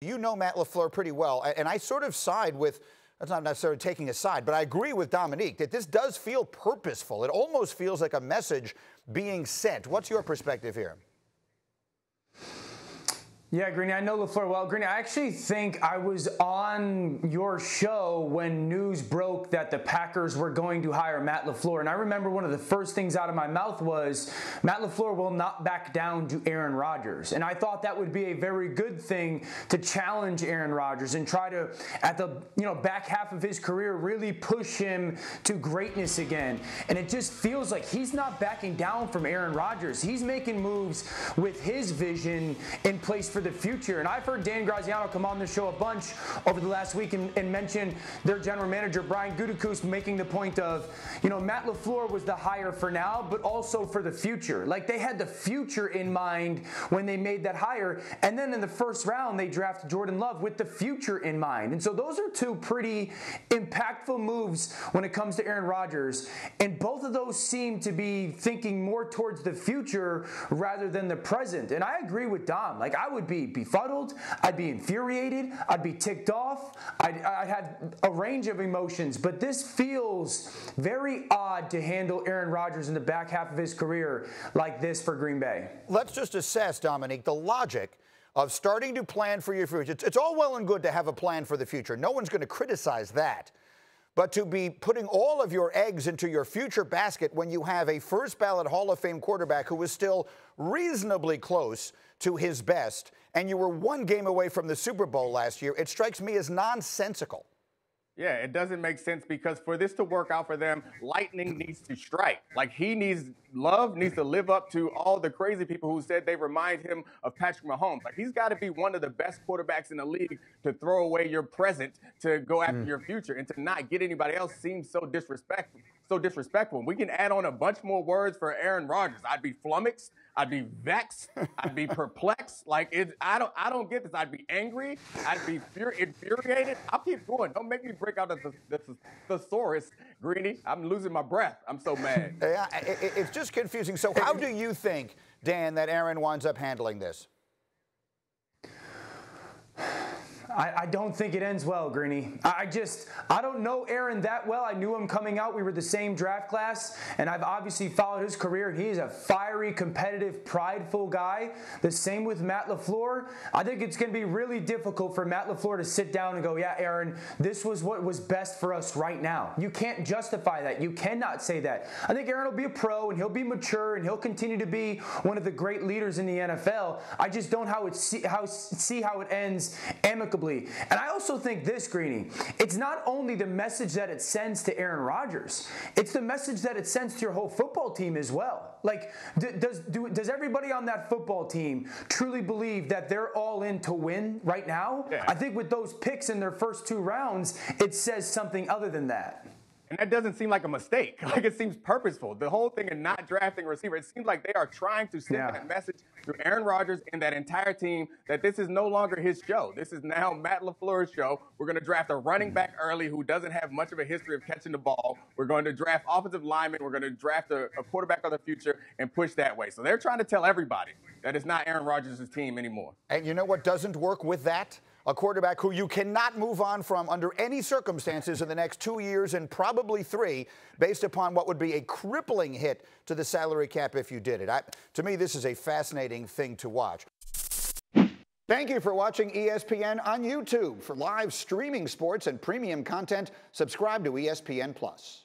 You know Matt LaFleur pretty well, and I sort of side with, that's not necessarily taking a side, but I agree with Domonique that this does feel purposeful. It almost feels like a message being sent. What's your perspective here? Yeah, Greeny, I know LaFleur well. Greeny, I actually think I was on your show when news broke that the Packers were going to hire Matt LaFleur. And I remember one of the first things out of my mouth was, Matt LaFleur will not back down to Aaron Rodgers. And I thought that would be a very good thing to challenge Aaron Rodgers and try to, at the back half of his career, really push him to greatness again. And it just feels like he's not backing down from Aaron Rodgers. He's making moves with his vision in place for the future. And I've heard Dan Graziano come on the show a bunch over the last week and mention their general manager, Brian Gutekunst, making the point of, Matt LaFleur was the hire for now, but also for the future. Like, they had the future in mind when they made that hire. And then in the first round, they drafted Jordan Love with the future in mind. And so those are two pretty impactful moves when it comes to Aaron Rodgers. And both of those seem to be thinking more towards the future rather than the present. And I agree with Dom. Like, I would be befuddled, I'd be infuriated, I'd be ticked off, I'd have a range of emotions, but this feels very odd to handle Aaron Rodgers in the back half of his career like this for Green Bay. Let's just assess, Domonique, the logic of starting to plan for your future. It's all well and good to have a plan for the future. No one's going to criticize that. But to be putting all of your eggs into your future basket when you have a first-ballot Hall of Fame quarterback who is still reasonably close to his best, and you were one game away from the Super Bowl last year, it strikes me as nonsensical. Yeah, it doesn't make sense because for this to work out for them, lightning needs to strike. Like, Love needs to live up to all the crazy people who said they remind him of Patrick Mahomes. Like, he's got to be one of the best quarterbacks in the league to throw away your present to go after your future, and to not get anybody else seems so disrespectful. We can add on a bunch more words for Aaron Rodgers. I'd be flummoxed. I'd be vexed. I'd be perplexed. Like, I don't get this. I'd be angry. I'd be infuriated. I'll keep going. Don't make me break out the thesaurus, Greeny. I'm losing my breath. I'm so mad. Yeah, it's just confusing. So how do you think, Dan, that Aaron winds up handling this? I don't think it ends well, Greeny. I don't know Aaron that well. I knew him coming out. We were the same draft class, and I've obviously followed his career. He's a fiery, competitive, prideful guy. The same with Matt LaFleur. I think it's going to be really difficult for Matt LaFleur to sit down and go, yeah, Aaron, this was what was best for us right now. You can't justify that. You cannot say that. I think Aaron will be a pro, and he'll be mature, and he'll continue to be one of the great leaders in the NFL. I just don't see how it ends amicably. And I also think this, Greeny, it's not only the message that it sends to Aaron Rodgers, it's the message that it sends to your whole football team as well. Like, does everybody on that football team truly believe that they're all in to win right now? Yeah. I think with those picks in their first two rounds, it says something other than that. And that doesn't seem like a mistake. Like, it seems purposeful. The whole thing in not drafting a receiver, it seems like they are trying to send that message to Aaron Rodgers and that entire team that this is no longer his show. This is now Matt LaFleur's show. We're going to draft a running back early who doesn't have much of a history of catching the ball. We're going to draft offensive linemen. We're going to draft a quarterback of the future and push that way. So they're trying to tell everybody that it's not Aaron Rodgers' team anymore. And you know what doesn't work with that? A quarterback who you cannot move on from under any circumstances in the next 2 years and probably 3, based upon what would be a crippling hit to the salary cap if you did it. To me, this is a fascinating thing to watch. Thank you for watching ESPN on YouTube. For live streaming sports and premium content, subscribe to ESPN+.